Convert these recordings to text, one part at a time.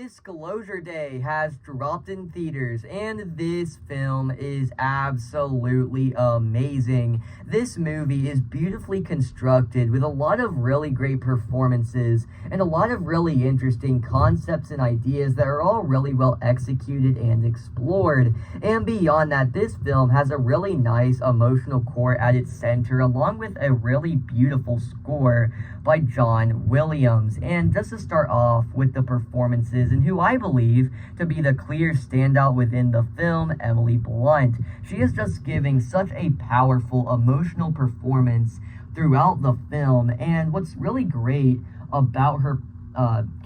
Disclosure Day has dropped in theaters, and this film is absolutely amazing. This movie is beautifully constructed with a lot of really great performances and a lot of really interesting concepts and ideas that are all really well executed and explored. And beyond that, this film has a really nice emotional core at its center, along with a really beautiful score by John Williams. And just to start off with the performances, and who I believe to be the clear standout within the film, Emily Blunt. She is just giving such a powerful emotional performance throughout the film, and what's really great about her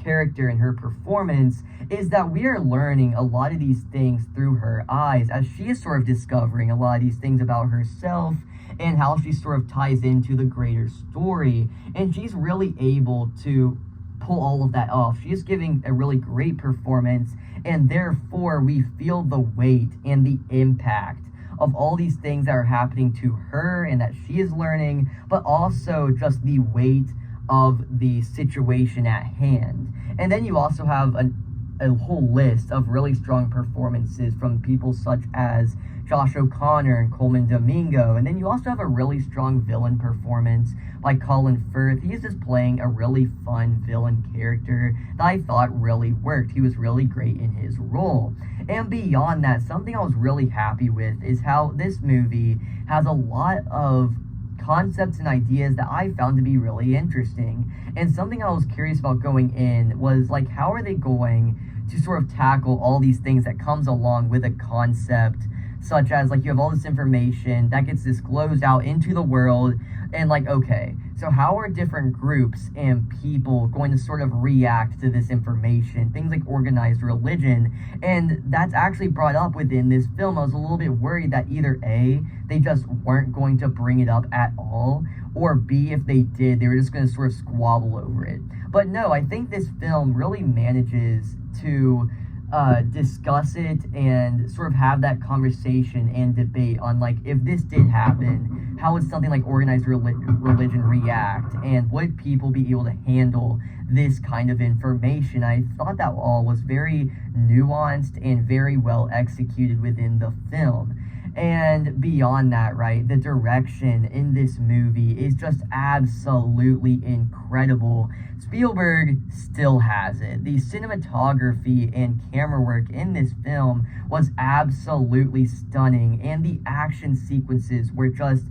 character and her performance is that we are learning a lot of these things through her eyes as she is sort of discovering a lot of these things about herself and how she sort of ties into the greater story, and she's really able to pull all of that off. She is giving a really great performance, and therefore we feel the weight and the impact of all these things that are happening to her and that she is learning, but also just the weight of the situation at hand. And then you also have a whole list of really strong performances from people such as Josh O'Connor and Coleman Domingo. And then you also have a really strong villain performance by Colin Firth. He is just playing a really fun villain character that I thought really worked. He was really great in his role. And beyond that, something I was really happy with is how this movie has a lot of concepts and ideas that I found to be really interesting. And something I was curious about going in was, like, how are they going to sort of tackle all these things that comes along with a concept, such as, like, you have all this information that gets disclosed out into the world, and, like, okay, so how are different groups and people going to sort of react to this information? Things like organized religion, and that's actually brought up within this film. I was a little bit worried that either A, they just weren't going to bring it up at all, or B, if they did, they were just going to sort of squabble over it. But no, I think this film really manages to discuss it and sort of have that conversation and debate on, like, if this did happen, how would something like organized religion react, and would people be able to handle this kind of information? I thought that all was very nuanced and very well executed within the film. And beyond that, right, the direction in this movie is just absolutely incredible. Spielberg still has it. The cinematography and camera work in this film was absolutely stunning, and the action sequences were just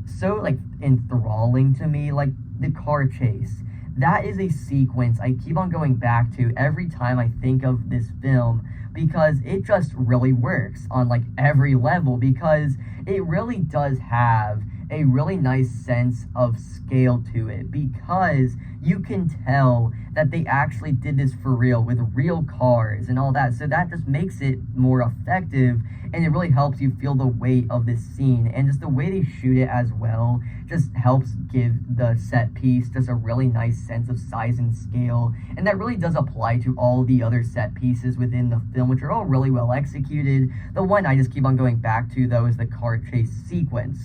so, like, enthralling to me. Like, the car chase, that is a sequence I keep on going back to every time I think of this film, because it just really works on, like, every level, because it really does have a really nice sense of scale to it, because you can tell that they actually did this for real with real cars and all that, so that just makes it more effective, and it really helps you feel the weight of this scene. And just the way they shoot it as well just helps give the set piece just a really nice sense of size and scale, and that really does apply to all the other set pieces within the film, which are all really well executed. The one I just keep on going back to, though, is the car chase sequence.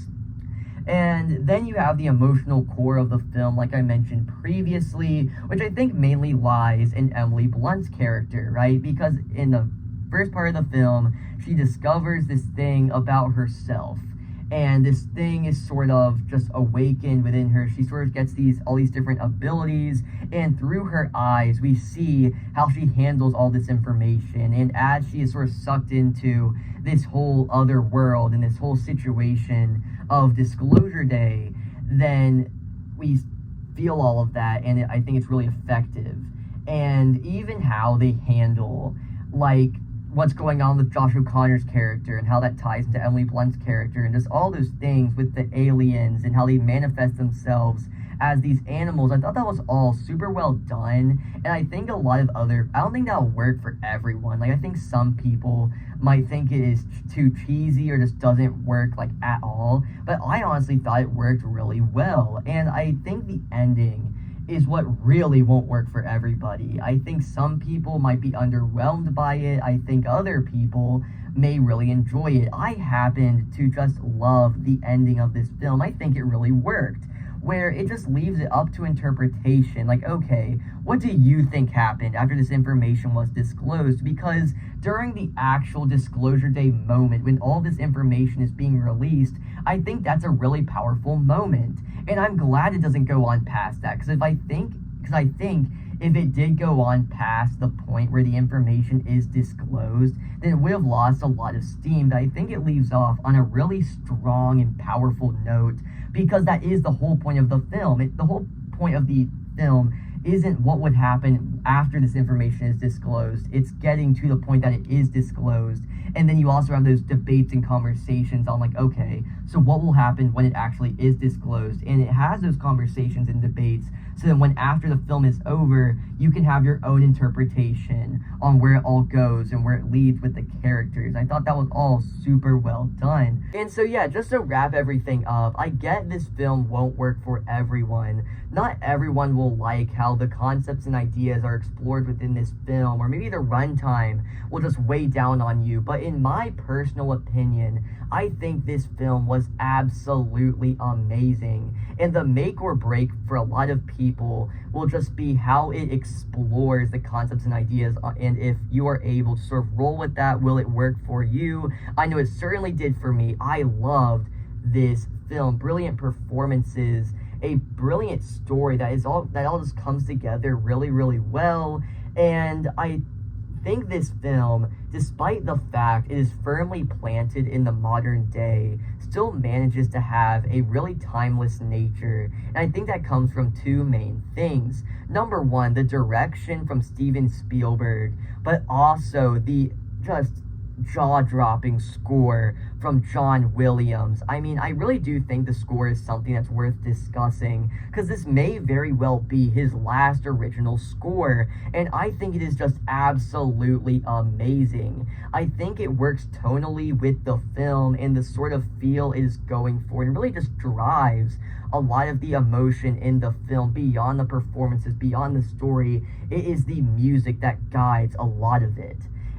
And then you have the emotional core of the film, like I mentioned previously, which I think mainly lies in Emily Blunt's character, right? Because in the first part of the film, she discovers this thing about herself, and this thing is sort of just awakened within her. She sort of gets all these different abilities, and through her eyes, we see how she handles all this information. And as she is sort of sucked into this whole other world and this whole situation of Disclosure Day, then we feel all of that, and I think it's really effective. And even how they handle, like, what's going on with Josh O'Connor's character and how that ties into Emily Blunt's character, and just all those things with the aliens and how they manifest themselves as these animals. I thought that was all super well done, and I think a lot of I don't think that'll work for everyone. Like, I think some people might think it is too cheesy or just doesn't work, like, at all, but I honestly thought it worked really well. And I think the ending is what really won't work for everybody. I think some people might be underwhelmed by it. I think other people may really enjoy it. I happened to just love the ending of this film. I think it really worked. where it just leaves it up to interpretation. Like, okay, what do you think happened after this information was disclosed? Because during the actual disclosure day moment, when all this information is being released, I think that's a really powerful moment. And I'm glad it doesn't go on past that, because I think if it did go on past the point where the information is disclosed, then it would have lost a lot of steam. But I think it leaves off on a really strong and powerful note, because that is the whole point of the film. The whole point of the film isn't what would happen after this information is disclosed. It's getting to the point that it is disclosed. And then you also have those debates and conversations on, like, okay, so what will happen when it actually is disclosed? And it has those conversations and debates, so that when after the film is over, you can have your own interpretation on where it all goes and where it leads with the characters. I thought that was all super well done. And so yeah, just to wrap everything up, I get this film won't work for everyone. Not everyone will like how the concepts and ideas are explored within this film, or maybe the runtime will just weigh down on you. But in my personal opinion, I think this film was absolutely amazing. And the make or break for a lot of people will just be how it explores the concepts and ideas, and if you are able to sort of roll with that, will it work for you? I know it certainly did for me. I loved this film. Brilliant performances, a brilliant story that all just comes together really, really well. And I think this film, despite the fact it is firmly planted in the modern day, still manages to have a really timeless nature. And I think that comes from two main things. Number one, the direction from Steven Spielberg, but also the just jaw-dropping score from John Williams. I mean, I really do think the score is something that's worth discussing, because this may very well be his last original score, and I think it is just absolutely amazing. I think it works tonally with the film and the sort of feel it is going for, and really just drives a lot of the emotion in the film beyond the performances, beyond the story. It is the music that guides a lot of it.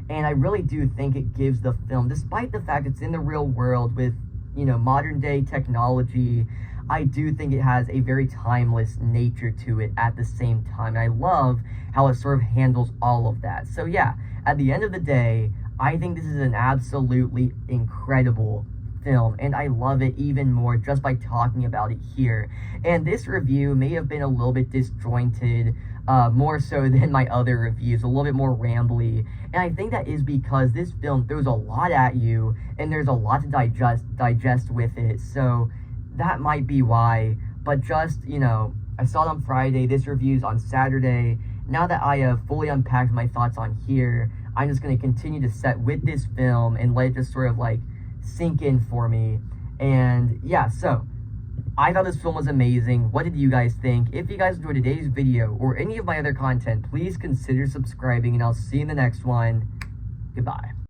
And I really do think it gives the film, despite the fact it's in the real world with, modern day technology, I do think it has a very timeless nature to it at the same time. And I love how it sort of handles all of that. So yeah, at the end of the day, I think this is an absolutely incredible film, and I love it even more just by talking about it here. And this review may have been a little bit disjointed, more so than my other reviews, a little bit more rambly, and I think that is because this film throws a lot at you, and there's a lot to digest with it, so that might be why. But just, I saw it on Friday, this review's on Saturday. Now that I have fully unpacked my thoughts on here, I'm just going to continue to set with this film and let it just sort of sink in for me. And yeah, so I thought this film was amazing. What did you guys think? If you guys enjoyed today's video or any of my other content, please consider subscribing, and I'll see you in the next one. Goodbye.